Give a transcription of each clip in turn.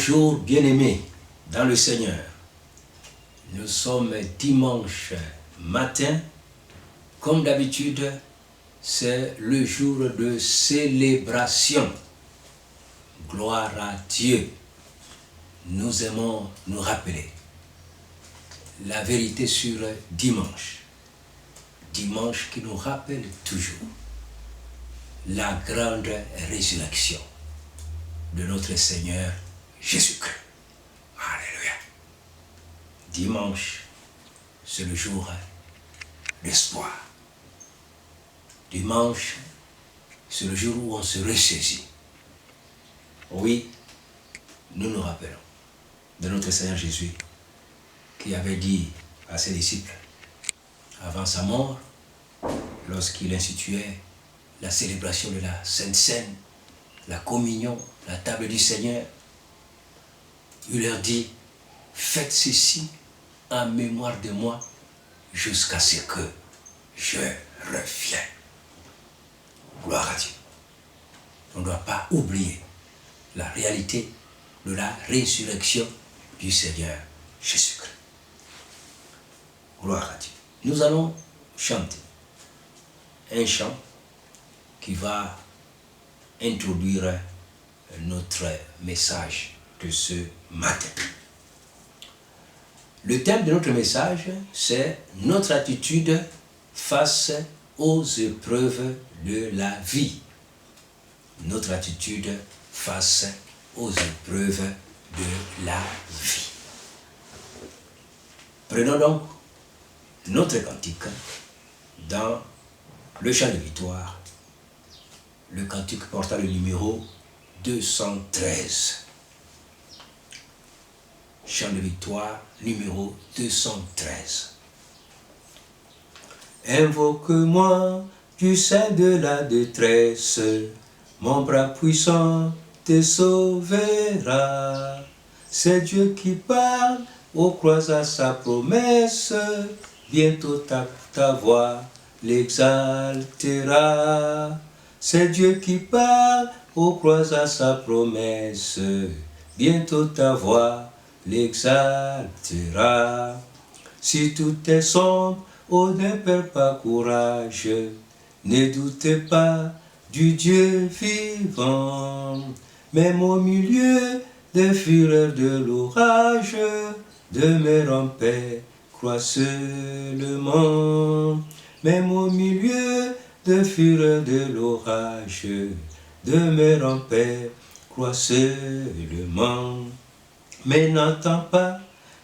Bonjour bien-aimés dans le Seigneur. Nous sommes dimanche matin. Comme d'habitude, c'est le jour de célébration. Gloire à Dieu. Nous aimons nous rappeler la vérité sur dimanche. Dimanche qui nous rappelle toujours la grande résurrection de notre Seigneur Jésus-Christ. Alléluia. Dimanche, c'est le jour d'espoir. Dimanche, c'est le jour où on se ressaisit. Oui, nous nous rappelons de notre Seigneur Jésus qui avait dit à ses disciples, avant sa mort, lorsqu'il instituait la célébration de la Sainte Seine, la communion, la table du Seigneur, il leur dit, faites ceci en mémoire de moi jusqu'à ce que je revienne. Gloire à Dieu. On ne doit pas oublier la réalité de la résurrection du Seigneur Jésus-Christ. Gloire à Dieu. Nous allons chanter un chant qui va introduire notre message de ce matin. Le thème de notre message, c'est notre attitude face aux épreuves de la vie. Notre attitude face aux épreuves de la vie. Prenons donc notre cantique dans le chant de victoire, le cantique portant le numéro 213. Chant de victoire, numéro 213. Invoque-moi du sein de la détresse, mon bras puissant te sauvera. C'est Dieu qui parle, aux croix à sa promesse, bientôt ta voix l'exaltera. C'est Dieu qui parle, aux croix à sa promesse, bientôt ta voix l'exaltera. Si tout est sombre, oh ne perds pas courage, ne doutez pas du Dieu vivant. Même au milieu des fureurs de l'orage, demeure en paix, crois seulement. Même au milieu des fureurs de l'orage, demeure en paix, crois seulement. Mais n'entends pas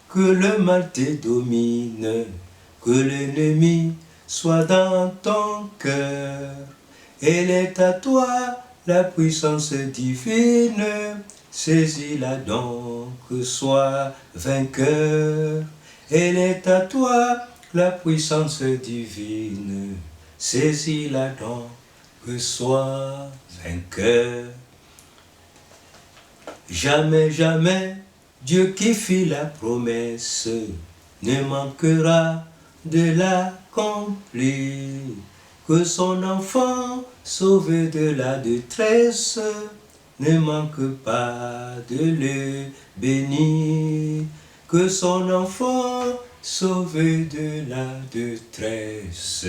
que le mal te domine, que l'ennemi soit dans ton cœur. Elle est à toi la puissance divine, saisis-la donc, sois vainqueur. Elle est à toi la puissance divine, saisis-la donc, sois vainqueur. Jamais, jamais, Dieu qui fit la promesse ne manquera de l'accomplir. Que son enfant, sauvé de la détresse, ne manque pas de le bénir. Que son enfant, sauvé de la détresse,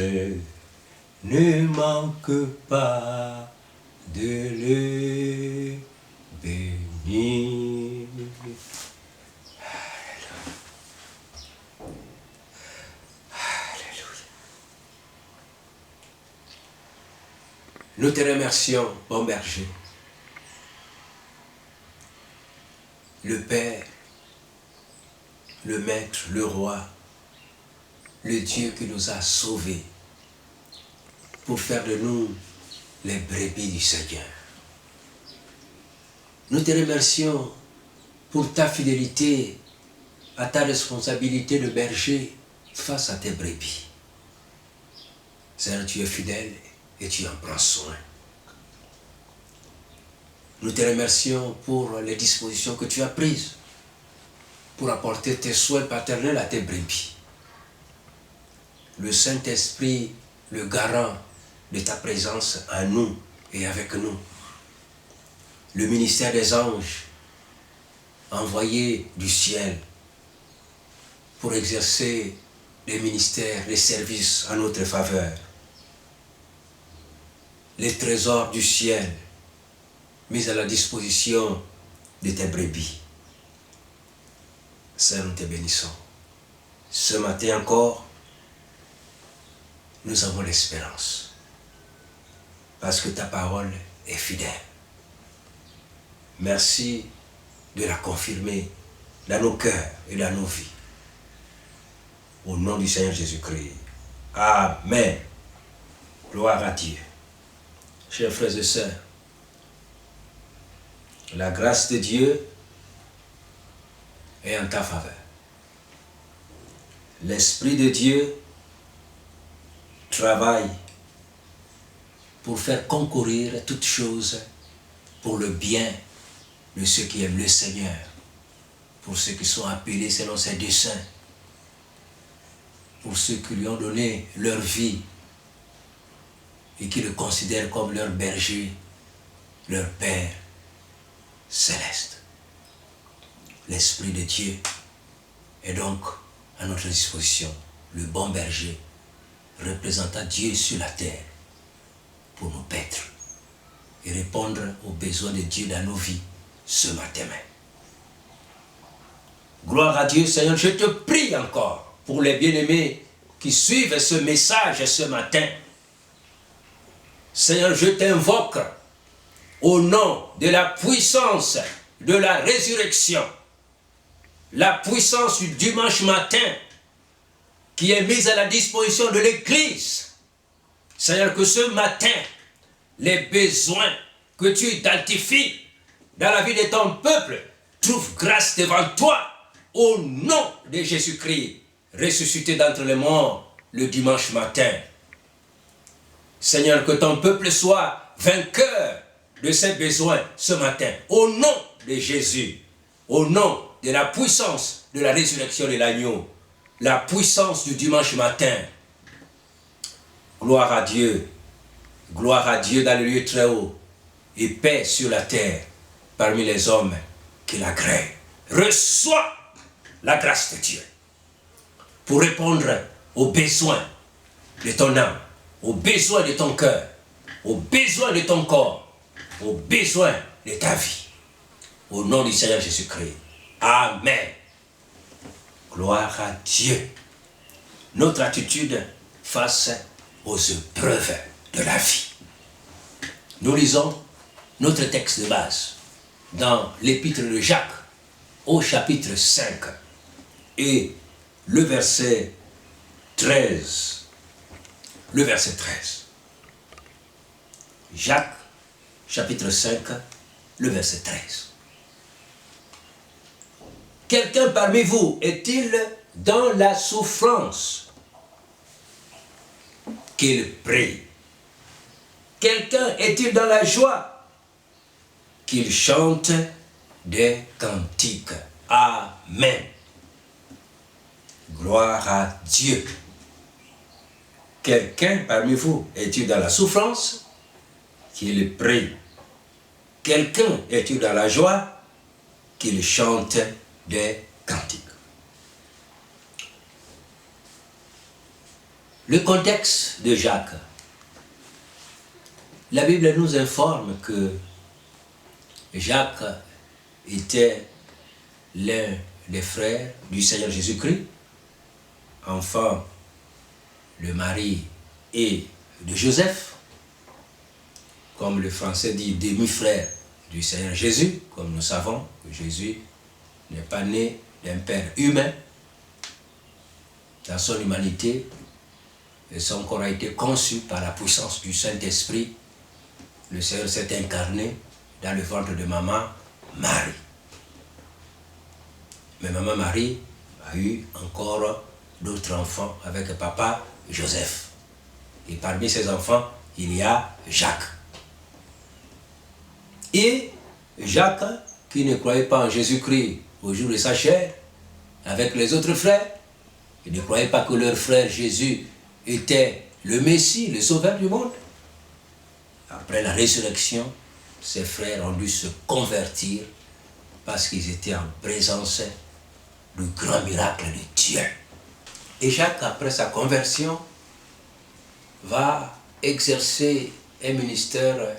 ne manque pas de le bénir. Nous te remercions, bon berger, le Père, le Maître, le Roi, le Dieu qui nous a sauvés pour faire de nous les brebis du Seigneur. Nous te remercions pour ta fidélité à ta responsabilité de berger face à tes brebis. Seigneur, tu es fidèle et tu en prends soin. Nous te remercions pour les dispositions que tu as prises pour apporter tes soins paternels à tes brebis. Le Saint-Esprit, le garant de ta présence en nous et avec nous. Le ministère des anges envoyés du ciel pour exercer les ministères, les services en notre faveur. Les trésors du ciel mis à la disposition de tes brebis. Seigneur, nous te bénissons. Ce matin encore, nous avons l'espérance. Parce que ta parole est fidèle. Merci de la confirmer dans nos cœurs et dans nos vies. Au nom du Seigneur Jésus-Christ. Amen. Gloire à Dieu. Chers frères et sœurs, la grâce de Dieu est en ta faveur. L'Esprit de Dieu travaille pour faire concourir toutes choses pour le bien de ceux qui aiment le Seigneur, pour ceux qui sont appelés selon ses desseins, pour ceux qui lui ont donné leur vie et qui le considèrent comme leur berger, leur Père céleste. L'Esprit de Dieu est donc à notre disposition, le bon berger, représentant Dieu sur la terre, pour nous paître et répondre aux besoins de Dieu dans nos vies ce matin même. Gloire à Dieu, Seigneur, je te prie encore pour les bien-aimés qui suivent ce message ce matin. Seigneur, je t'invoque au nom de la puissance de la résurrection, la puissance du dimanche matin qui est mise à la disposition de l'Église. Seigneur, que ce matin, les besoins que tu identifies dans la vie de ton peuple trouvent grâce devant toi au nom de Jésus-Christ, ressuscité d'entre les morts le dimanche matin. Seigneur, que ton peuple soit vainqueur de ses besoins ce matin, au nom de Jésus, au nom de la puissance de la résurrection de l'agneau, la puissance du dimanche matin. Gloire à Dieu dans le lieu très haut, et paix sur la terre parmi les hommes qui l'agréent. Reçois la grâce de Dieu pour répondre aux besoins de ton âme, aux besoins de ton cœur, aux besoins de ton corps, aux besoins de ta vie. Au nom du Seigneur Jésus-Christ. Amen. Gloire à Dieu. Notre attitude face aux épreuves de la vie. Nous lisons notre texte de base dans l'épître de Jacques au chapitre 5 et le verset 13. Le verset 13. Jacques chapitre 5, le verset 13. Quelqu'un parmi vous est-il dans la souffrance? Qu'il prie. Quelqu'un est-il dans la joie? Qu'il chante des cantiques. Amen. Gloire à Dieu. Quelqu'un parmi vous est-il dans la souffrance? Qu'il prie. Quelqu'un est-il dans la joie? Qu'il chante des cantiques. Le contexte de Jacques. La Bible nous informe que Jacques était l'un des frères du Seigneur Jésus-Christ, enfant de Marie et de Joseph, comme le français dit, demi-frère du Seigneur Jésus, comme nous savons que Jésus n'est pas né d'un père humain. Dans son humanité, et son corps a été conçu par la puissance du Saint-Esprit. Le Seigneur s'est incarné dans le ventre de maman Marie. Mais maman Marie a eu encore d'autres enfants avec papa Joseph. Et parmi ces enfants, il y a Jacques. Et Jacques, qui ne croyait pas en Jésus-Christ au jour de sa chair, avec les autres frères, ils ne croyaient pas que leur frère Jésus était le Messie, le sauveur du monde. Après la résurrection, ses frères ont dû se convertir parce qu'ils étaient en présence du grand miracle de Dieu. Et Jacques, après sa conversion, va exercer un ministère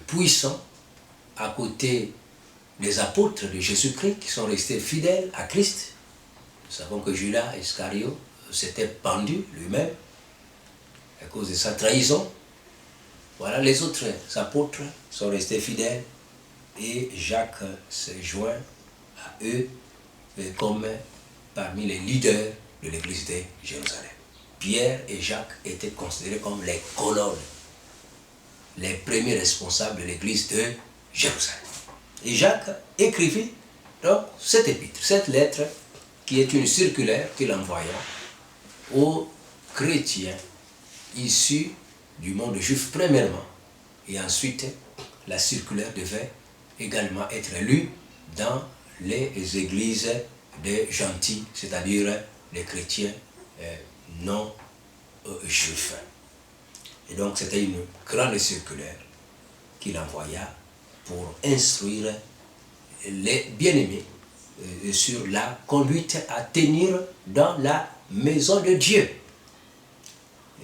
puissant à côté des apôtres de Jésus-Christ qui sont restés fidèles à Christ. Nous savons que Judas Iscariote s'était pendu lui-même à cause de sa trahison. Voilà, les autres apôtres sont restés fidèles et Jacques s'est joint à eux comme parmi les leaders de l'église de Jérusalem. Pierre et Jacques étaient considérés comme les colonnes, les premiers responsables de l'église de Jérusalem. Et Jacques écrivit donc cette épître, cette lettre qui est une circulaire qu'il envoya aux chrétiens issus du monde juif premièrement. Et ensuite, la circulaire devait également être lue dans les églises des gentils, c'est-à-dire les chrétiens non juifs. Et donc c'était une grande circulaire qu'il envoya pour instruire les bien-aimés sur la conduite à tenir dans la maison de Dieu.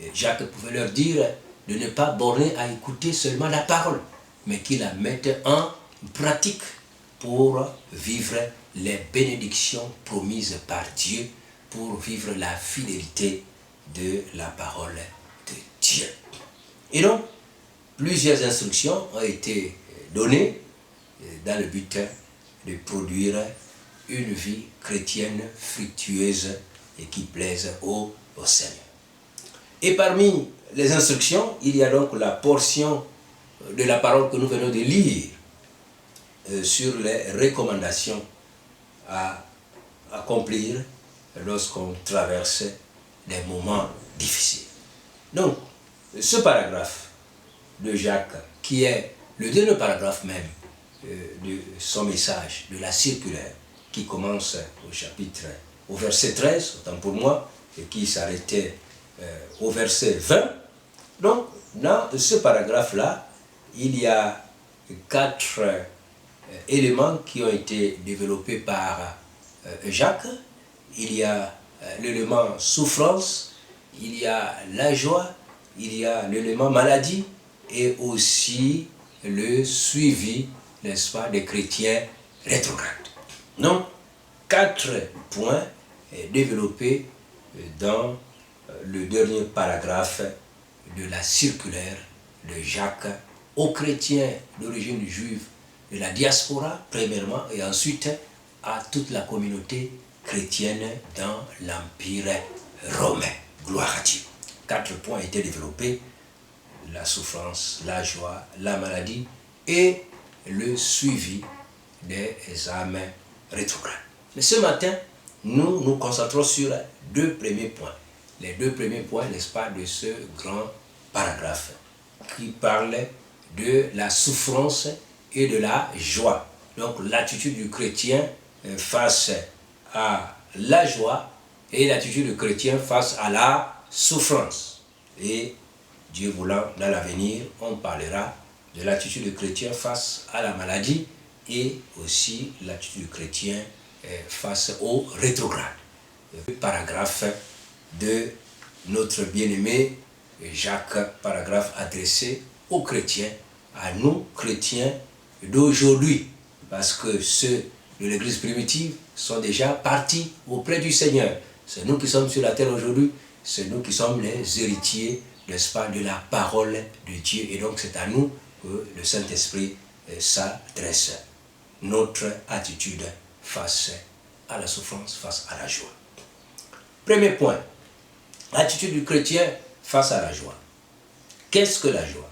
Et Jacques pouvait leur dire de ne pas borner à écouter seulement la parole, mais qu'ils la mettent en pratique pour vivre les bénédictions promises par Dieu, pour vivre la fidélité de la parole de Dieu. Et donc, plusieurs instructions ont été données dans le but de produire une vie chrétienne fructueuse et qui plaise au Seigneur. Et parmi les instructions, il y a donc la portion de la parole que nous venons de lire sur les recommandations à accomplir lorsqu'on traverse des moments difficiles. Donc, ce paragraphe de Jacques, qui est le dernier paragraphe même de son message, de la circulaire, qui commence au verset 13, autant pour moi, et qui s'arrêtait au verset 20. Donc, dans ce paragraphe-là, il y a 4 éléments qui ont été développés par Jacques. Il y a l'élément souffrance, il y a la joie, il y a l'élément maladie et aussi le suivi, n'est-ce pas, des chrétiens rétrogrades. Donc, 4 points développés dans le dernier paragraphe de la circulaire de Jacques aux chrétiens d'origine juive de la diaspora, premièrement, et ensuite à toute la communauté chrétienne dans l'Empire romain. Gloire à Dieu. 4 points étaient développés: la souffrance, la joie, la maladie et le suivi des âmes rétrogrades. Mais ce matin, nous nous concentrons sur 2 premiers points. Les 2 premiers points, n'est-ce pas, de ce grand paragraphe qui parle de la souffrance et de la joie. Donc l'attitude du chrétien face à la joie et l'attitude du chrétien face à la souffrance. Et Dieu voulant, dans l'avenir, on parlera de l'attitude du chrétien face à la maladie et aussi l'attitude du chrétien face au rétrograde. Le paragraphe de notre bien-aimé Jacques, paragraphe adressé aux chrétiens, à nous chrétiens d'aujourd'hui, parce que ceux de l'église primitive sont déjà partis auprès du Seigneur. C'est nous qui sommes sur la terre aujourd'hui, c'est nous qui sommes les héritiers, n'est-ce pas, de la parole de Dieu, et donc c'est à nous que le Saint-Esprit s'adresse. Notre attitude face à la souffrance, face à la joie. Premier point, l'attitude du chrétien face à la joie. Qu'est-ce que la joie?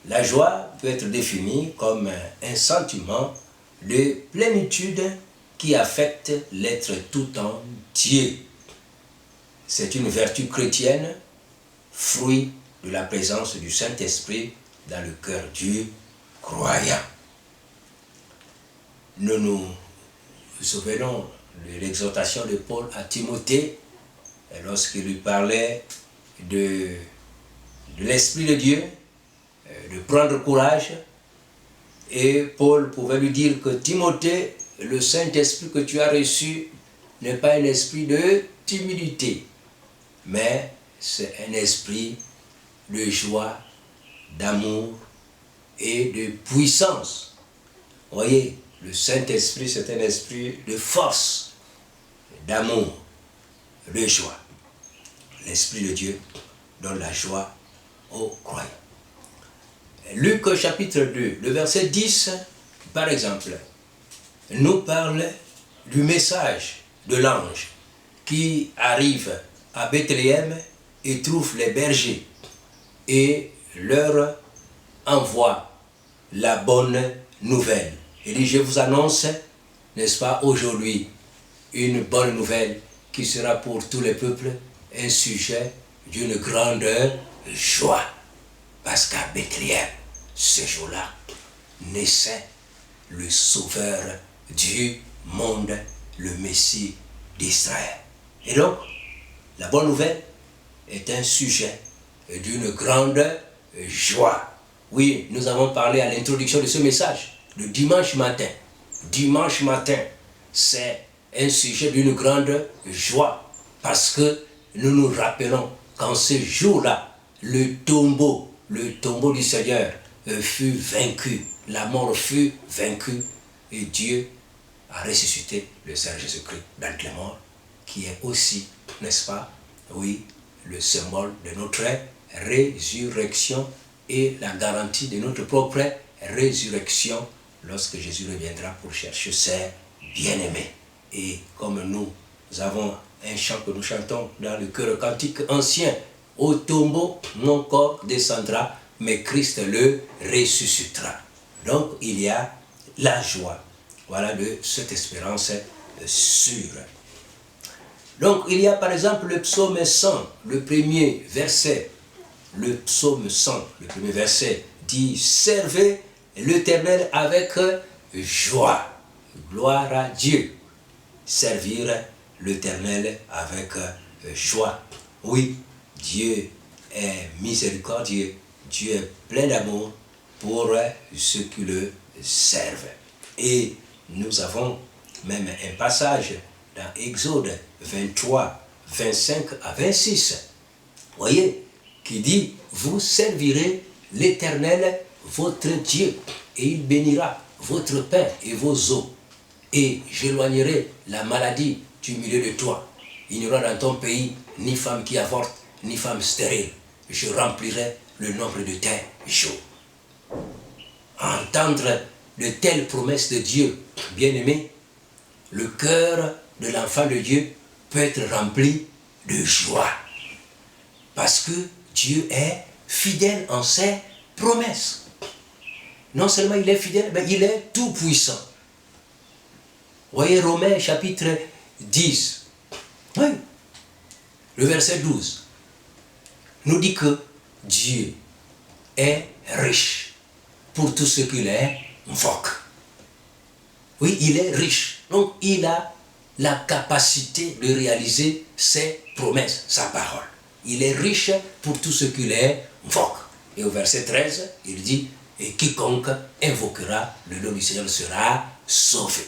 La joie peut être définie comme un sentiment de plénitude qui affecte l'être tout entier. C'est une vertu chrétienne, fruit de la présence du Saint-Esprit dans le cœur du croyant. Nous nous souvenons de l'exhortation de Paul à Timothée lorsqu'il lui parlait de l'Esprit de Dieu, de prendre courage Et Paul pouvait lui dire que Timothée, le Saint-Esprit que tu as reçu n'est pas un esprit de timidité, mais c'est un esprit de joie, d'amour et de puissance. Vous voyez, le Saint-Esprit, c'est un esprit de force, d'amour, de joie. L'Esprit de Dieu donne la joie aux croyants. Luc chapitre 2, le verset 10, par exemple, nous parle du message de l'ange qui arrive à Bethléem et trouve les bergers et leur envoie la bonne nouvelle. Il dit, je vous annonce, n'est-ce pas, aujourd'hui, une bonne nouvelle qui sera pour tous les peuples un sujet d'une grande joie. Parce qu'à Bethléem, ce jour-là, naissait le Sauveur du monde, le Messie d'Israël. Et donc, la bonne nouvelle est un sujet d'une grande joie. Oui, nous avons parlé à l'introduction de ce message, le dimanche matin. Dimanche matin, c'est un sujet d'une grande joie, parce que nous nous rappelons qu'en ce jour-là, le tombeau du Seigneur fut vaincu, la mort fut vaincue, et Dieu a ressuscité le Seigneur Jésus-Christ d'entre les morts, qui est aussi, n'est-ce pas, oui, le symbole de notre résurrection et la garantie de notre propre résurrection lorsque Jésus reviendra pour chercher ses bien-aimés. Et comme nous avons un chant que nous chantons dans le chœur cantique ancien, au tombeau, mon corps descendra, mais Christ le ressuscitera. Donc il y a la joie, voilà, de cette espérance sûre. Donc il y a par exemple le psaume 100, le premier verset. Le psaume 100, le premier verset dit « Servez l'Éternel avec joie ». Gloire à Dieu. Servir l'Éternel avec joie. Oui, Dieu est miséricordieux, Dieu est plein d'amour pour ceux qui le servent. Et nous avons même un passage dans Exode 23, 25 à 26. Vous voyez, qui dit, vous servirez l'Éternel, votre Dieu, et il bénira votre pain et vos eaux. Et j'éloignerai la maladie du milieu de toi. Il n'y aura dans ton pays ni femme qui avorte, ni femme stérile. Je remplirai le nombre de tes jours. Entendre de telles promesses de Dieu, bien-aimé, le cœur de l'enfant de Dieu peut être rempli de joie. Parce que Dieu est fidèle en ses promesses. Non seulement il est fidèle, mais il est tout puissant. Voyez Romains chapitre 10, oui, le verset 12, nous dit que Dieu est riche pour tout ce qu'il invoque. Oui, il est riche, donc il a la capacité de réaliser ses promesses, sa parole. Il est riche pour tout ce qu'il invoque. Et au verset 13, il dit, et quiconque invoquera le nom du Seigneur sera sauvé.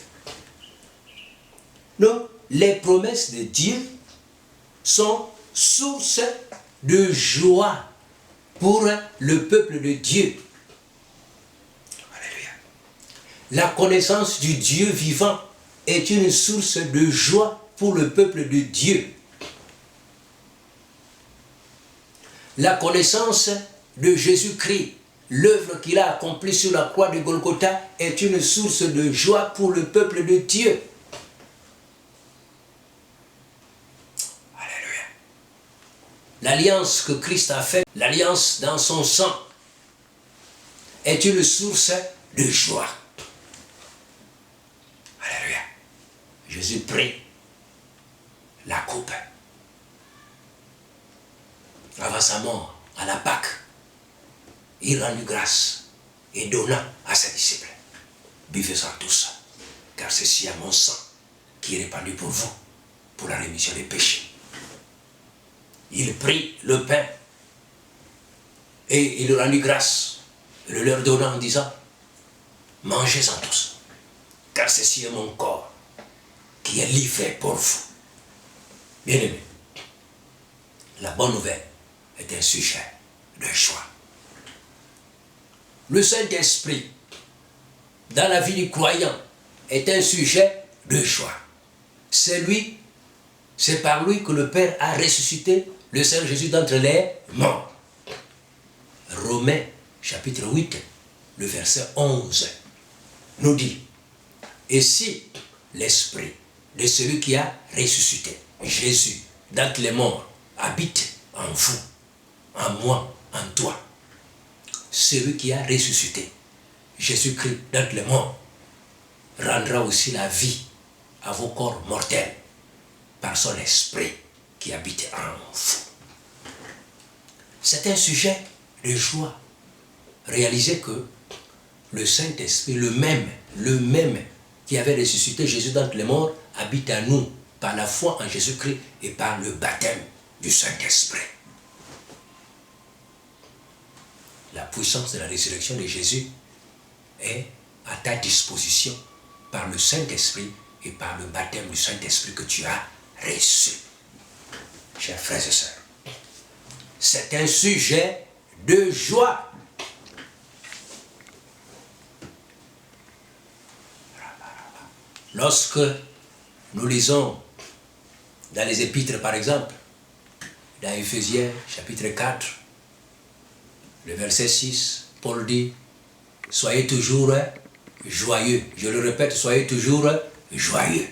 Donc, les promesses de Dieu sont source de joie pour le peuple de Dieu. Alléluia. La connaissance du Dieu vivant est une source de joie pour le peuple de Dieu. La connaissance de Jésus-Christ, l'œuvre qu'il a accomplie sur la croix de Golgotha, est une source de joie pour le peuple de Dieu. Alléluia. L'alliance que Christ a faite, l'alliance dans son sang, est une source de joie. Alléluia. Jésus prit la coupe avant sa mort, à la Pâque. Il rendit grâce et donna à ses disciples. Buvez-en tous, car ceci est mon sang qui est répandu pour vous, pour la rémission des péchés. Il prit le pain et il rendit grâce, le leur donna en disant, mangez-en tous, car ceci est mon corps qui est livré pour vous. Bien-aimés, la bonne nouvelle est un sujet de joie. Le Saint-Esprit, dans la vie du croyant, est un sujet de joie. C'est par lui que le Père a ressuscité le Seigneur Jésus d'entre les morts. Romains, chapitre 8, le verset 11, nous dit, et si l'Esprit de celui qui a ressuscité Jésus d'entre les morts habite en vous, en moi, en toi, celui qui a ressuscité Jésus-Christ d'entre les morts rendra aussi la vie à vos corps mortels par son esprit qui habite en vous. C'est un sujet de joie. Réalisez que le Saint-Esprit, le même qui avait ressuscité Jésus d'entre les morts, habite en nous par la foi en Jésus-Christ et par le baptême du Saint-Esprit. La puissance de la résurrection de Jésus est à ta disposition par le Saint-Esprit et par le baptême du Saint-Esprit que tu as reçu. Chers frères et sœurs, c'est un sujet de joie. Lorsque nous lisons dans les épîtres, par exemple, dans Éphésiens chapitre 4, le verset 6, Paul dit, soyez toujours joyeux. Je le répète, soyez toujours joyeux.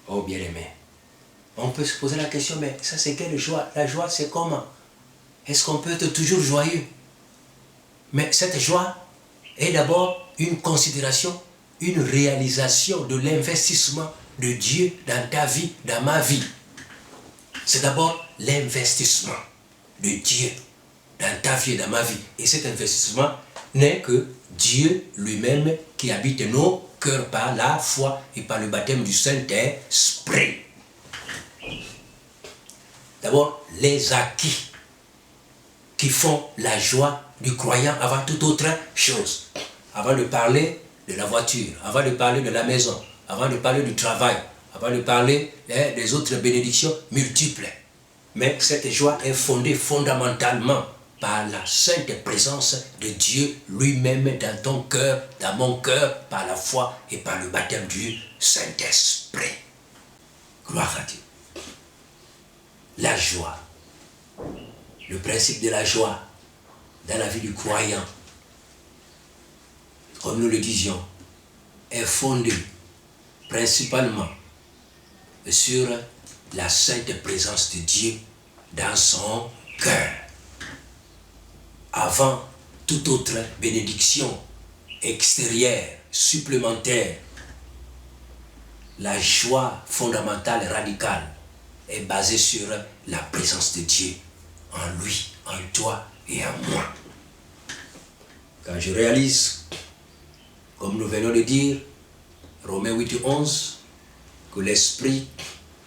Oh bien-aimé, on peut se poser la question, mais ça c'est quelle joie? La joie c'est comment? Est-ce qu'on peut être toujours joyeux? Mais cette joie est d'abord une considération, une réalisation de l'investissement de Dieu dans ta vie, dans ma vie. C'est d'abord l'investissement de Dieu dans ta vie et dans ma vie. Et cet investissement n'est que Dieu lui-même qui habite nos cœurs par la foi et par le baptême du Saint-Esprit. D'abord, les acquis qui font la joie du croyant avant toute autre chose. Avant de parler de la voiture, avant de parler de la maison, avant de parler du travail, avant de parler des autres bénédictions multiples. Mais cette joie est fondée fondamentalement par la sainte présence de Dieu lui-même dans ton cœur, dans mon cœur, par la foi et par le baptême du Saint-Esprit. Gloire à Dieu. La joie, le principe de la joie dans la vie du croyant, comme nous le disions, est fondé principalement sur la sainte présence de Dieu dans son cœur. Avant toute autre bénédiction extérieure, supplémentaire, la joie fondamentale, radicale, est basée sur la présence de Dieu en lui, en toi et en moi. Quand je réalise, comme nous venons de dire, Romains 8 et 11, que l'esprit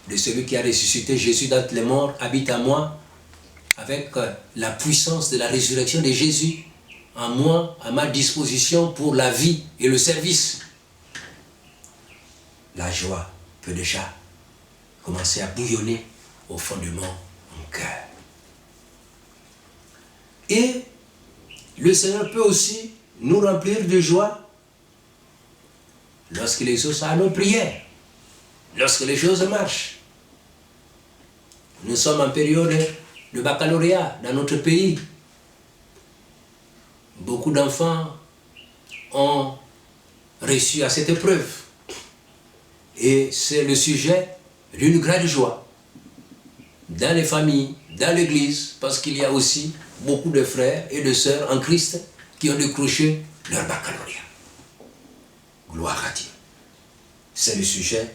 de celui qui a ressuscité Jésus d'entre les morts habite en moi, avec la puissance de la résurrection de Jésus en moi, à ma disposition pour la vie et le service. La joie peut déjà commencer à bouillonner au fond de mon cœur. Et le Seigneur peut aussi nous remplir de joie lorsqu'il exauce à nos prières, lorsque les choses marchent. Nous sommes en période de baccalauréat dans notre pays. Beaucoup d'enfants ont reçu à cette épreuve. Et c'est le sujet d'une grande joie dans les familles, dans l'église, parce qu'il y a aussi beaucoup de frères et de sœurs en Christ qui ont décroché leur baccalauréat. Gloire à Dieu. C'est le sujet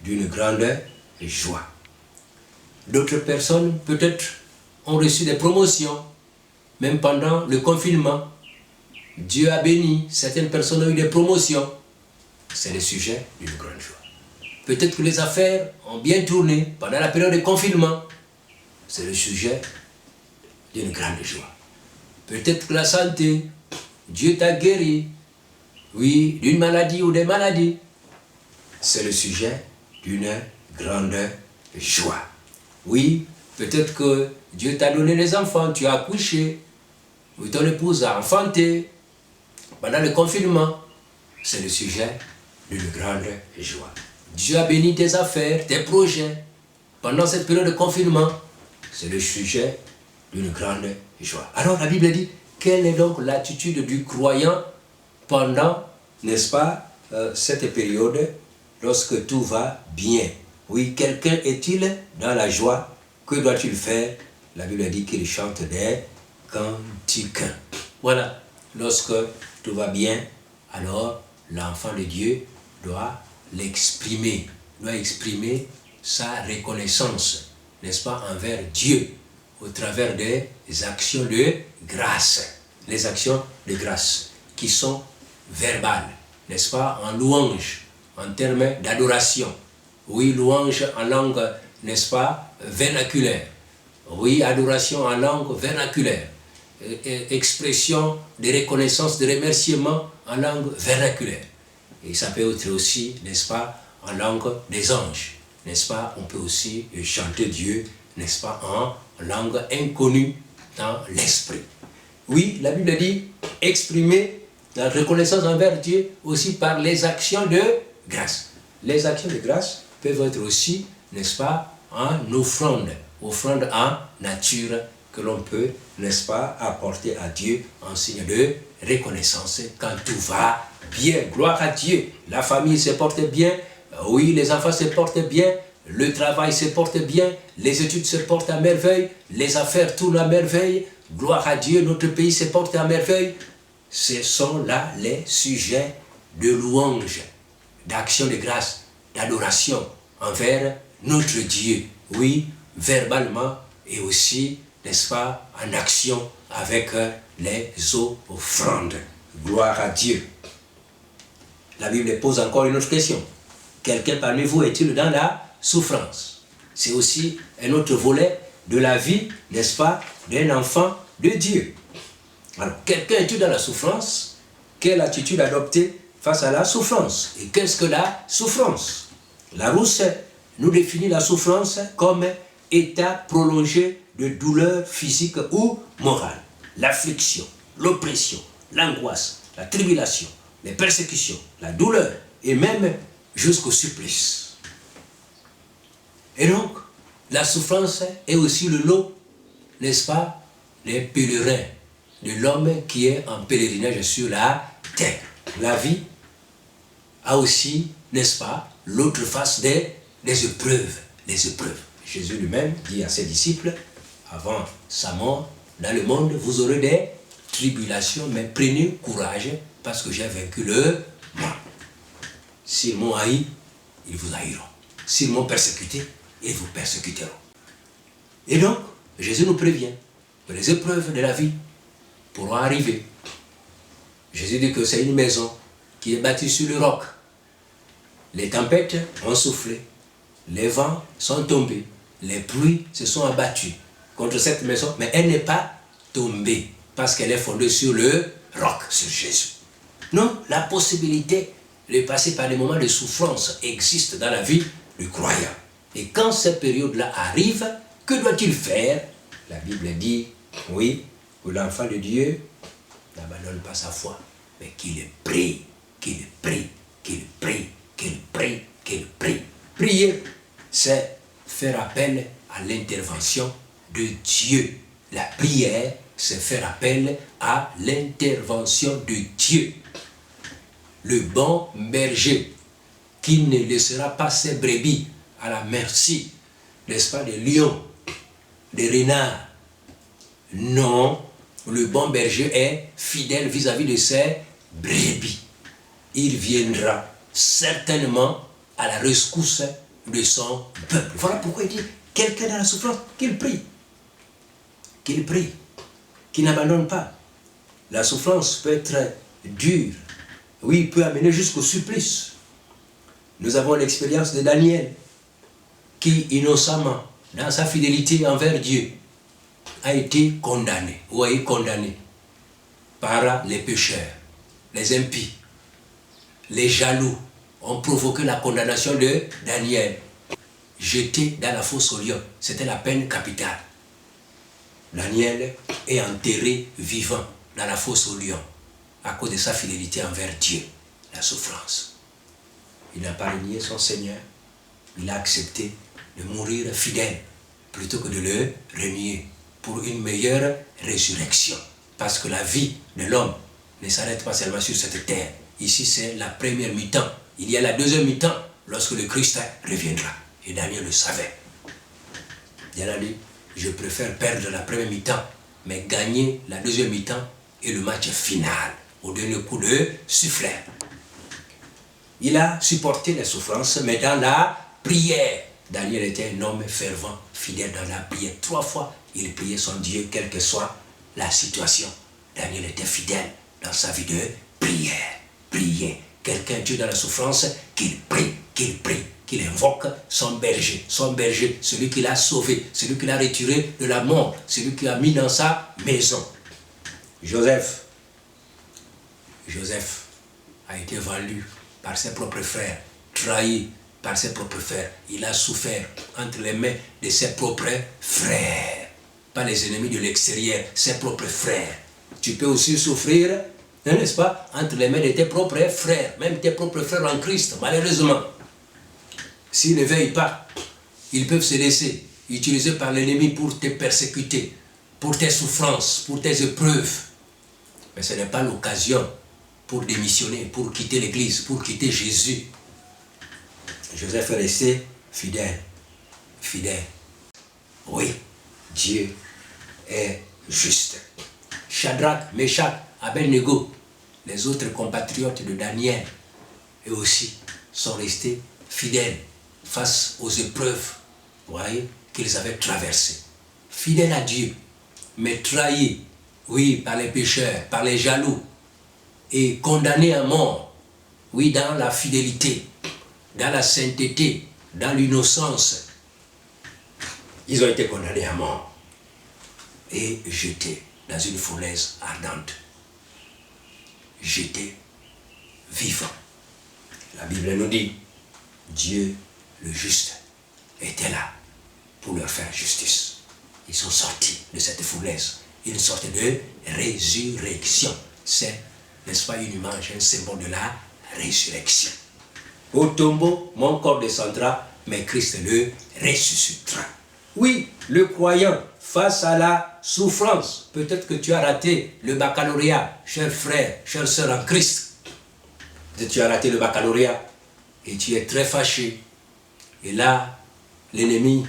d'une grande joie. D'autres personnes, peut-être, ont reçu des promotions, même pendant le confinement. Dieu a béni, certaines personnes ont eu des promotions. C'est le sujet d'une grande joie. Peut-être que les affaires ont bien tourné pendant la période de confinement. C'est le sujet d'une grande joie. Peut-être que la santé Dieu t'a guéri, oui, d'une maladie ou des maladies. C'est le sujet d'une grande joie. Oui, peut-être que Dieu t'a donné des enfants, tu as accouché, ou ton épouse a enfanté pendant le confinement. C'est le sujet d'une grande joie. Dieu a béni tes affaires, tes projets pendant cette période de confinement. C'est le sujet d'une grande joie. Alors la Bible dit, quelle est donc l'attitude du croyant pendant, n'est-ce pas, cette période lorsque tout va bien? Oui, quelqu'un est-il dans la joie? Que doit-il faire? La Bible dit qu'il chante des cantiques. Voilà, lorsque tout va bien, alors l'enfant de Dieu doit l'exprimer, doit exprimer sa reconnaissance, n'est-ce pas, envers Dieu, au travers des actions de grâce. Les actions de grâce qui sont verbales, n'est-ce pas, en louange, en termes d'adoration. Oui, louange en langue, n'est-ce pas, vernaculaire. Oui, adoration en langue vernaculaire. Expression de reconnaissance, de remerciement en langue vernaculaire. Et ça peut être aussi, n'est-ce pas, en langue des anges. N'est-ce pas, on peut aussi chanter Dieu, n'est-ce pas, en langue inconnue dans l'esprit. Oui, la Bible dit exprimer la reconnaissance envers Dieu aussi par les actions de grâce. Les actions de grâce peuvent être aussi, n'est-ce pas, en offrande en nature que l'on peut, n'est-ce pas, apporter à Dieu en signe de reconnaissance quand tout va bien. Gloire à Dieu. La famille se porte bien, oui, les enfants se portent bien, le travail se porte bien, les études se portent à merveille, les affaires tournent à merveille. Gloire à Dieu, notre pays se porte à merveille. Ce sont là les sujets de louange, d'action de grâce, d'adoration envers notre Dieu. Oui, verbalement et aussi, n'est-ce pas, en action avec les offrandes. Gloire à Dieu. La Bible pose encore une autre question. Quelqu'un parmi vous est-il dans la souffrance? C'est aussi un autre volet de la vie, n'est-ce pas, d'un enfant de Dieu. Alors, quelqu'un est-il dans la souffrance? Quelle attitude adopter face à la souffrance? Et qu'est-ce que la souffrance? Larousse nous définit la souffrance comme état prolongé de douleur physique ou morale. L'affliction, l'oppression, l'angoisse, la tribulation, les persécutions, la douleur et même jusqu'au supplice. Et donc, la souffrance est aussi le lot, n'est-ce pas, des pèlerins, de l'homme qui est en pèlerinage sur la terre. La vie a aussi, n'est-ce pas, l'autre face des épreuves, les épreuves. Jésus lui-même dit à ses disciples, avant sa mort, dans le monde, vous aurez des tribulations, mais prenez courage, parce que j'ai vaincu le monde. S'ils m'ont haï, ils vous haïront. S'ils m'ont persécuté, ils vous persécuteront. Et donc, Jésus nous prévient que les épreuves de la vie pourront arriver. Jésus dit que c'est une maison qui est bâtie sur le roc. Les tempêtes ont soufflé, les vents sont tombés, les pluies se sont abattues contre cette maison, mais elle n'est pas tombée parce qu'elle est fondée sur le roc, sur Jésus. Non, la possibilité de passer par des moments de souffrance existe dans la vie du croyant. Et quand cette période-là arrive, que doit-il faire? La Bible dit, oui, que l'enfant de Dieu n'abandonne pas sa foi, mais qu'il prie, qu'il prie, qu'il prie, qu'il prie, qu'il prie. Prier, c'est faire appel à l'intervention de Dieu. La prière, c'est faire appel à l'intervention de Dieu. Le bon berger qui ne laissera pas ses brebis à la merci, n'est-ce pas, des lions, des renards. Non, le bon berger est fidèle vis-à-vis de ses brebis. Il viendra certainement à la rescousse de son peuple. Voilà pourquoi il dit, quelqu'un dans la souffrance, qu'il prie, qu'il n'abandonne pas. La souffrance peut être dure, oui, peut amener jusqu'au supplice. Nous avons l'expérience de Daniel, qui innocemment, dans sa fidélité envers Dieu, a été condamné, ou a été condamné par les pécheurs, les impies, les jaloux ont provoqué la condamnation de Daniel, jeté dans la fosse au lion. C'était la peine capitale. Daniel est enterré vivant dans la fosse au lion à cause de sa fidélité envers Dieu, la souffrance. Il n'a pas renié son Seigneur, il a accepté de mourir fidèle plutôt que de le renier pour une meilleure résurrection. Parce que la vie de l'homme ne s'arrête pas seulement sur cette terre. Ici, c'est la première mi-temps. Il y a la deuxième mi-temps lorsque le Christ reviendra. Et Daniel le savait. Il a dit, je préfère perdre la première mi-temps, mais gagner la deuxième mi-temps et le match final, au dernier coup de sifflet. Il a supporté les souffrances, mais dans la prière. Daniel était un homme fervent, fidèle dans la prière. 3 fois, il priait son Dieu, quelle que soit la situation. Daniel était fidèle dans sa vie de prière. Prier. Quelqu'un Dieu dans la souffrance, qu'il prie, qu'il invoque son berger, celui qui l'a sauvé, celui qui l'a retiré de la mort, celui qui l'a mis dans sa maison. Joseph a été vendu par ses propres frères, trahi par ses propres frères. Il a souffert entre les mains de ses propres frères, pas les ennemis de l'extérieur, ses propres frères. Tu peux aussi souffrir, n'est-ce pas, entre les mains de tes propres frères, même tes propres frères en Christ, malheureusement. S'ils ne veillent pas, ils peuvent se laisser utiliser par l'ennemi pour te persécuter, pour tes souffrances, pour tes épreuves. Mais ce n'est pas l'occasion pour démissionner, pour quitter l'église, pour quitter Jésus. Joseph est resté fidèle. Oui, Dieu est juste. Shadrach, Meshach, Abednego, les autres compatriotes de Daniel, eux aussi sont restés fidèles face aux épreuves, voyez, qu'ils avaient traversées. Fidèles à Dieu, mais trahis, oui, par les pécheurs, par les jaloux, et condamnés à mort, oui, dans la fidélité, dans la sainteté, dans l'innocence. Ils ont été condamnés à mort et jetés dans une fournaise ardente. Jetés vivants. La Bible nous dit, Dieu le juste était là pour leur faire justice. Ils sont sortis de cette fournaise. Une sorte de résurrection. C'est, n'est-ce pas, une image, un symbole de la résurrection. Au tombeau, mon corps descendra, mais Christ le ressuscitera. Oui, le croyant, face à la souffrance, peut-être que tu as raté le baccalauréat, cher frère, chère sœur en Christ. Peut-être que tu as raté le baccalauréat et tu es très fâché. Et là, l'ennemi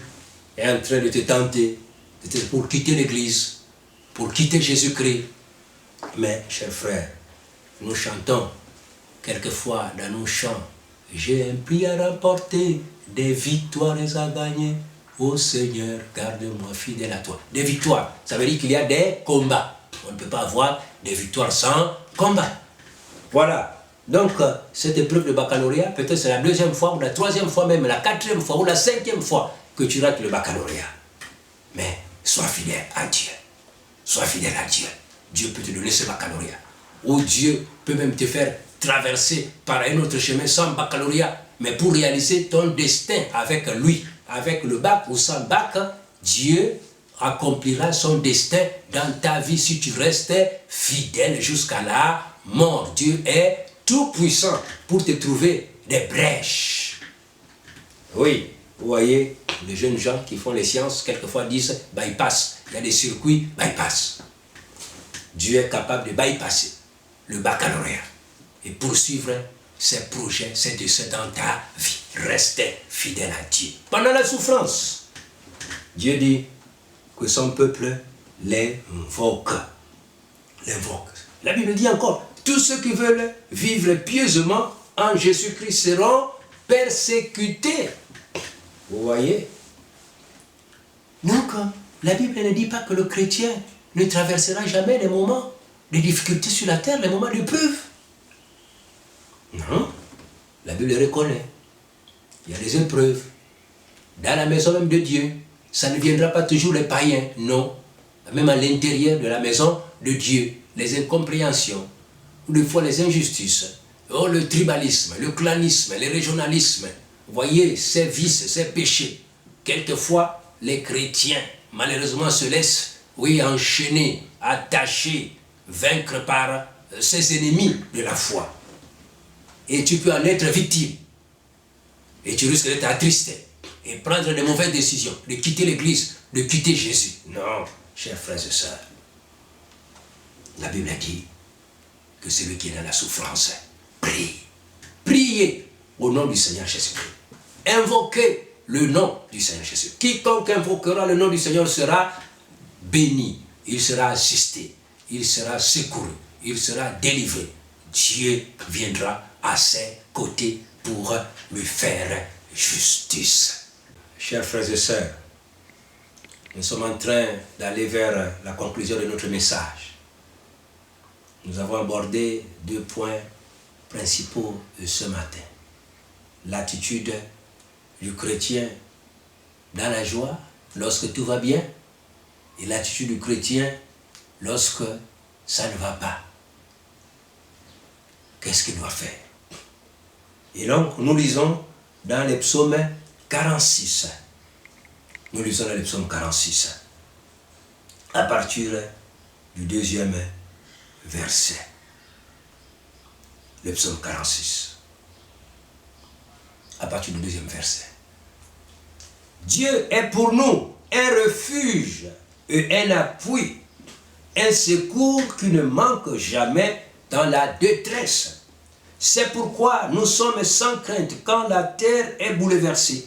est en train de te tenter, pour quitter l'église, pour quitter Jésus-Christ. Mais, cher frère, nous chantons quelquefois dans nos chants, j'ai un prix à remporter, des victoires à gagner. Ô Seigneur, garde-moi fidèle à toi. Des victoires, ça veut dire qu'il y a des combats. On ne peut pas avoir des victoires sans combat. Voilà. Donc, cette épreuve de baccalauréat, peut-être c'est la 2e fois, ou la 3e fois même, la 4e fois, ou la 5e fois que tu rates le baccalauréat. Mais, sois fidèle à Dieu. Sois fidèle à Dieu. Dieu peut te donner ce baccalauréat. Ou Dieu peut même te faire traverser par un autre chemin sans baccalauréat, mais pour réaliser ton destin avec lui, avec le bac ou sans bac, Dieu accomplira son destin dans ta vie si tu restes fidèle jusqu'à la mort. Dieu est tout puissant pour te trouver des brèches. Oui, vous voyez, les jeunes gens qui font les sciences, quelquefois disent bypass. Il y a des circuits bypass. Dieu est capable de bypasser le baccalauréat et poursuivre ses projets, ses desseins dans ta vie. Restez fidèle à Dieu. Pendant la souffrance, Dieu dit que son peuple l'invoque. La Bible dit encore, tous ceux qui veulent vivre pieusement en Jésus-Christ seront persécutés. Vous voyez? Donc, la Bible ne dit pas que le chrétien ne traversera jamais les moments de difficulté sur la terre, les moments d'épreuve. Non, la Bible reconnaît. Il y a des épreuves. Dans la maison même de Dieu, ça ne viendra pas toujours les païens, non. Même à l'intérieur de la maison de Dieu, les incompréhensions, ou des fois les injustices, oh, le tribalisme, le clanisme, le régionalisme, voyez, ces vices, ces péchés. Quelquefois, les chrétiens, malheureusement, se laissent, oui, enchaîner, attacher, vaincre par ces ennemis de la foi. Et tu peux en être victime. Et tu risques d'être attristé et prendre de mauvaises décisions, de quitter l'église, de quitter Jésus. Non, chers frères et sœurs, la Bible dit que celui qui est dans la souffrance, prie. Priez au nom du Seigneur Jésus-Christ. Invoquez le nom du Seigneur Jésus. Quiconque invoquera le nom du Seigneur sera béni, il sera assisté, il sera secouru, il sera délivré. Dieu viendra à ses côtés pour lui faire justice. Chers frères et sœurs, nous sommes en train d'aller vers la conclusion de notre message. Nous avons abordé 2 points principaux de ce matin. L'attitude du chrétien dans la joie, lorsque tout va bien, et l'attitude du chrétien lorsque ça ne va pas. Qu'est-ce qu'il doit faire? Et donc, nous lisons dans les psaumes 46. Nous lisons dans les psaumes 46, à partir du 2e verset. Le psaume 46, à partir du 2e verset. Dieu est pour nous un refuge et un appui, un secours qui ne manque jamais dans la détresse. C'est pourquoi nous sommes sans crainte quand la terre est bouleversée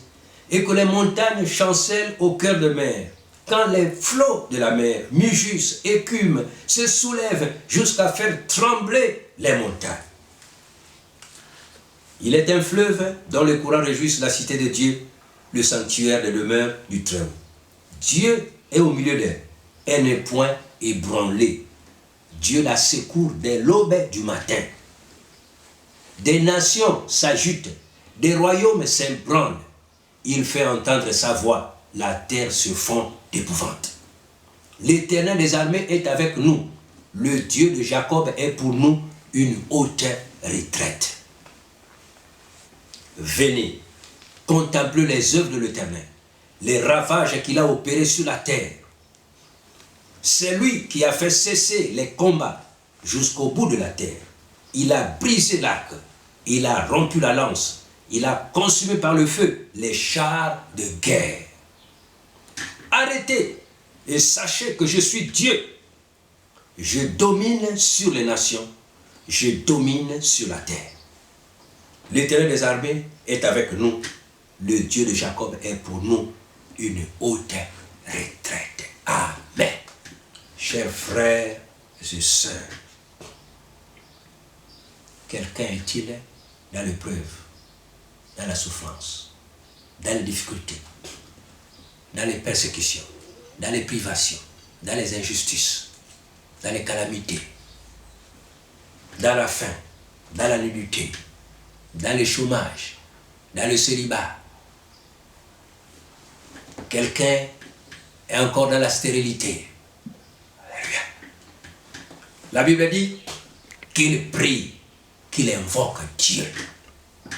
et que les montagnes chancellent au cœur de mer, quand les flots de la mer mugissent, écument, se soulèvent jusqu'à faire trembler les montagnes. Il est un fleuve dont les courants réjouissent la cité de Dieu, le sanctuaire de demeure du Très-Haut. Dieu est au milieu d'elle, elle n'est point ébranlée. Dieu la secourt dès l'aube du matin. Des nations s'agitent, des royaumes s'ébranlent. Il fait entendre sa voix, la terre se fond d'épouvante. L'Éternel des armées est avec nous. Le Dieu de Jacob est pour nous une haute retraite. Venez, contemplez les œuvres de l'Éternel, les ravages qu'il a opérés sur la terre. C'est lui qui a fait cesser les combats jusqu'au bout de la terre. Il a brisé l'arc, il a rompu la lance, il a consumé par le feu les chars de guerre. Arrêtez et sachez que je suis Dieu. Je domine sur les nations, je domine sur la terre. L'Éternel des armées est avec nous. Le Dieu de Jacob est pour nous une haute retraite. Amen. Chers frères et sœurs, quelqu'un est-il dans l'épreuve, dans la souffrance, dans les difficultés, dans les persécutions, dans les privations, dans les injustices, dans les calamités, dans la faim, dans la nudité, dans le chômage, dans le célibat. Quelqu'un est encore dans la stérilité. Alléluia. La Bible dit qu'il prie, qu'il invoque Dieu.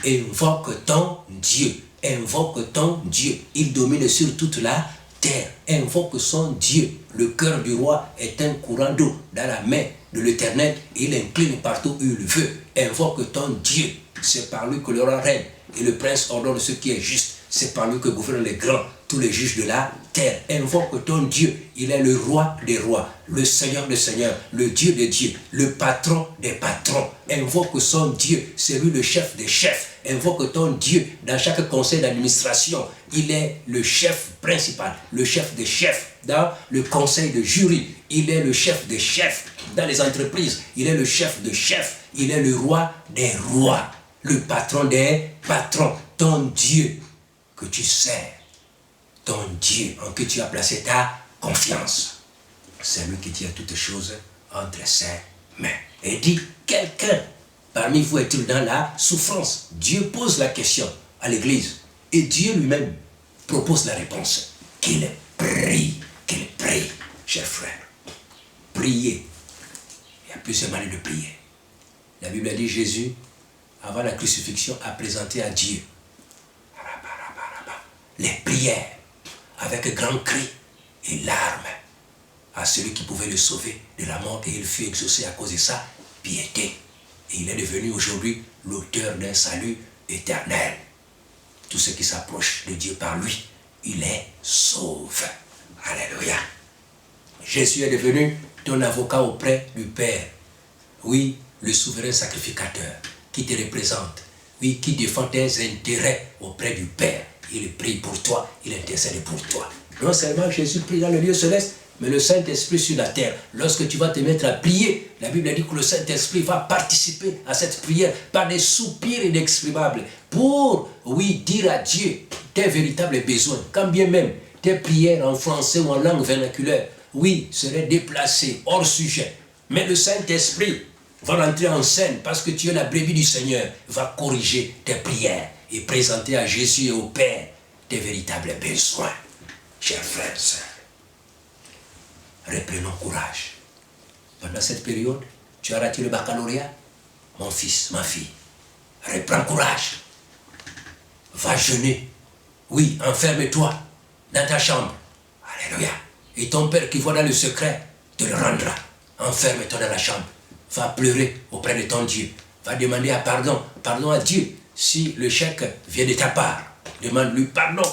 Invoque ton Dieu. Invoque ton Dieu. Il domine sur toute la terre. Invoque son Dieu. Le cœur du roi est un courant d'eau dans la main de l'Éternel. Il incline partout où il veut. Invoque ton Dieu. C'est par lui que le roi règne et le prince ordonne ce qui est juste. C'est par lui que gouvernent les grands, tous les juges de la terre. Invoque ton Dieu. Il est le roi des rois, le Seigneur des seigneurs, le Dieu des dieux, le patron des patrons. Invoque son Dieu. C'est lui le chef des chefs. Invoque ton Dieu. Dans chaque conseil d'administration, il est le chef principal, le chef des chefs. Dans le conseil de jury, il est le chef des chefs. Dans les entreprises, il est le chef de chefs. Il est le roi des rois, le patron des patrons. Ton Dieu que tu sers, ton Dieu en qui tu as placé ta confiance, c'est lui qui tient toutes choses entre ses mains. Et dit, quelqu'un parmi vous est-il dans la souffrance? Dieu pose la question à l'église et Dieu lui-même propose la réponse. Qu'il prie, chers frères. Priez Il y a plusieurs manières de prier. La Bible dit Jésus, avant la crucifixion, a présenté à Dieu les prières avec grand cri et larmes à celui qui pouvait le sauver de la mort, et il fut exaucé à cause de sa piété. Et il est devenu aujourd'hui l'auteur d'un salut éternel. Tout ce qui s'approche de Dieu par lui, il est sauvé. Alléluia. Jésus est devenu ton avocat auprès du Père. Oui, le souverain sacrificateur qui te représente. Oui, qui défend tes intérêts auprès du Père. Il prie pour toi, il intercède pour toi. Non seulement Jésus prie dans le lieu céleste, mais le Saint-Esprit sur la terre. Lorsque tu vas te mettre à prier, la Bible dit que le Saint-Esprit va participer à cette prière par des soupirs inexprimables pour, oui, dire à Dieu tes véritables besoins. Quand bien même tes prières en français ou en langue vernaculaire, oui, seraient déplacées, hors sujet. Mais le Saint-Esprit va rentrer en scène parce que tu es la brebis du Seigneur, va corriger tes prières et présenter à Jésus et au Père tes véritables besoins. Chers frères et sœurs, reprenons courage. Pendant cette période, tu as raté le baccalauréat. Mon fils, ma fille, reprends courage. Va jeûner. Oui, enferme-toi dans ta chambre. Alléluia. Et ton Père qui voit dans le secret te le rendra. Enferme-toi dans la chambre. Va pleurer auprès de ton Dieu. Va demander pardon à Dieu. Si le chèque vient de ta part, demande-lui pardon.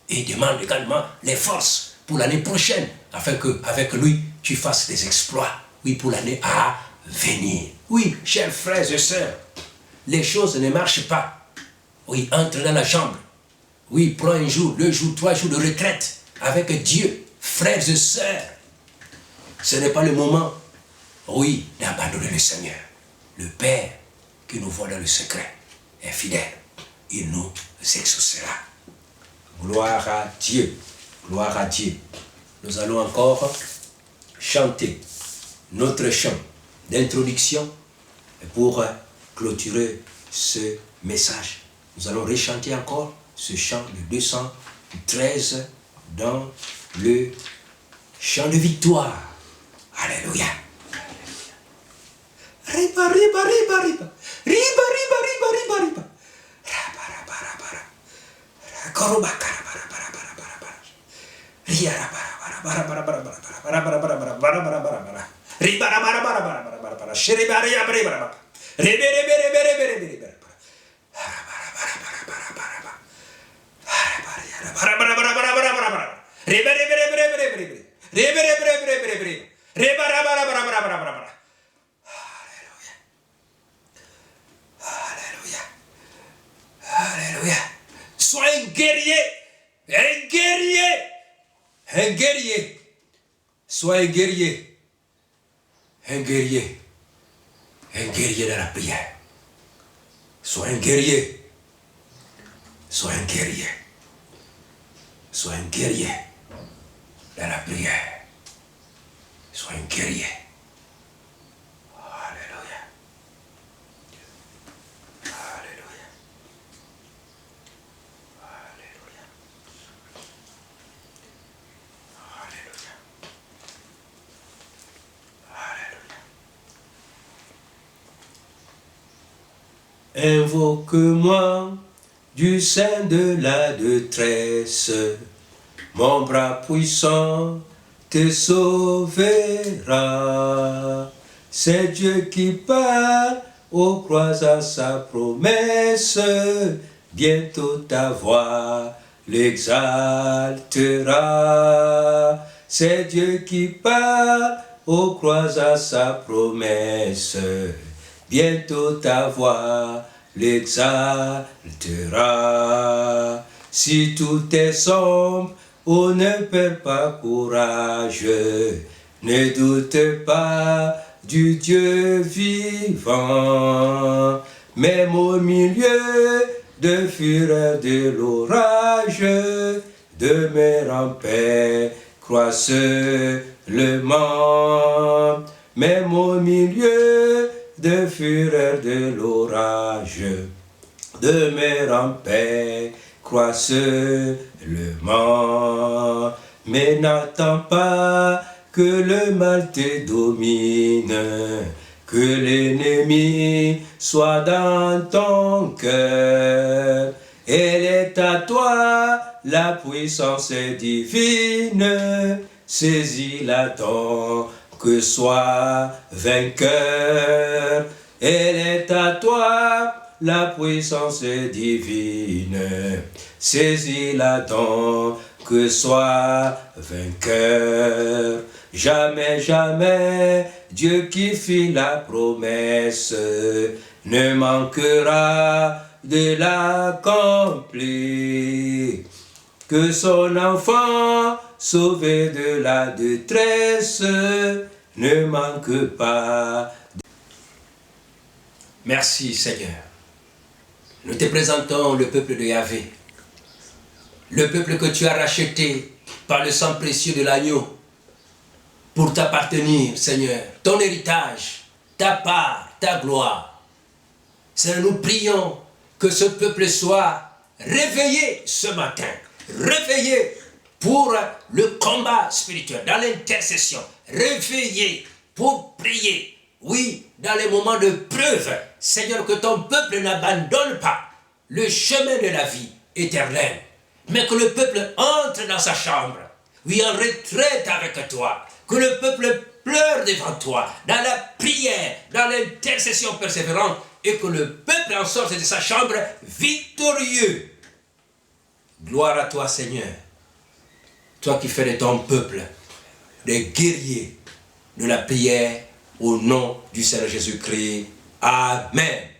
Et demande également les forces pour l'année prochaine, afin qu'avec lui, tu fasses des exploits. Oui, pour l'année à venir. Oui, chers frères et sœurs, les choses ne marchent pas. Oui, entre dans la chambre. Oui, prends un jour, 2 jours, 3 jours de retraite avec Dieu. Frères et sœurs, ce n'est pas le moment, oui, d'abandonner le Seigneur. Le Père qui nous voit dans le secret est fidèle. Il nous exaucera. Gloire à Dieu. Gloire à Dieu. Nous allons encore chanter notre chant d'introduction pour clôturer ce message. Nous allons rechanter encore ce chant de 213 dans le chant de victoire. Alléluia. Riba, riba, riba, riba. Riba, riba, riba, riba, riba. Raba, raba, raba, raba. Koroba, karaba, raba, raba, raba, raba. Ria, raba, raba, raba, raba, raba, raba, raba, raba, raba, raba, raba, raba, raba. Riba, raba, raba, raba, raba, raba, raba. Shiriba, ria, riba, raba. Rebe, rebe, rebe, rebe, rebe, rebe. Raba, raba, raba, raba, raba, raba. Raba, ria, raba, raba, raba, raba, raba, raba, raba. Rebe, rebe, rebe, rebe, rebe, rebe. Rebe, rebe, rebe, rebe, rebe, rebe. Reba, raba, raba, raba, raba, raba, raba. Alléluia. Alléluia. Sois un guerrier. Un guerrier. Un guerrier. Sois un guerrier. Un guerrier. Un guerrier dans la prière. Sois un guerrier. Sois un guerrier. Sois un guerrier dans la prière. Sois un guerrier. Alléluia. Alléluia. Alléluia. Alléluia. Alléluia. Invoque-moi du sein de la détresse, mon bras puissant te sauvera. C'est Dieu qui parle aux croix à sa promesse. Bientôt ta voix l'exaltera. C'est Dieu qui parle aux croix à sa promesse. Bientôt ta voix l'exaltera. Si tout est sombre, oh, ne perds pas courage, ne doute pas du Dieu vivant. Même au milieu de fureur de l'orage, demeure en paix, crois seulement. Même au milieu de fureur de l'orage, demeure en paix, crois seulement. Mais n'attends pas que le mal te domine, que l'ennemi soit dans ton cœur. Elle est à toi, la puissance divine, saisis-la donc, que sois vainqueur. Elle est à toi, la puissance divine, saisis-la donc, que sois vainqueur. Jamais, jamais, Dieu qui fit la promesse ne manquera de l'accomplir. Que son enfant, sauvé de la détresse, ne manque pas. Merci Seigneur. Nous te présentons le peuple de Yahvé, le peuple que tu as racheté par le sang précieux de l'agneau, pour t'appartenir, Seigneur, ton héritage, ta part, ta gloire. Seigneur, nous prions que ce peuple soit réveillé ce matin, réveillé pour le combat spirituel, dans l'intercession, réveillé pour prier. Oui, dans les moments de preuve, Seigneur, que ton peuple n'abandonne pas le chemin de la vie éternelle, mais que le peuple entre dans sa chambre, oui, en retraite avec toi, que le peuple pleure devant toi, dans la prière, dans l'intercession persévérante, et que le peuple en sorte de sa chambre victorieux. Gloire à toi, Seigneur, toi qui fais de ton peuple des guerriers de la prière, au nom du Seigneur Jésus-Christ. Amen.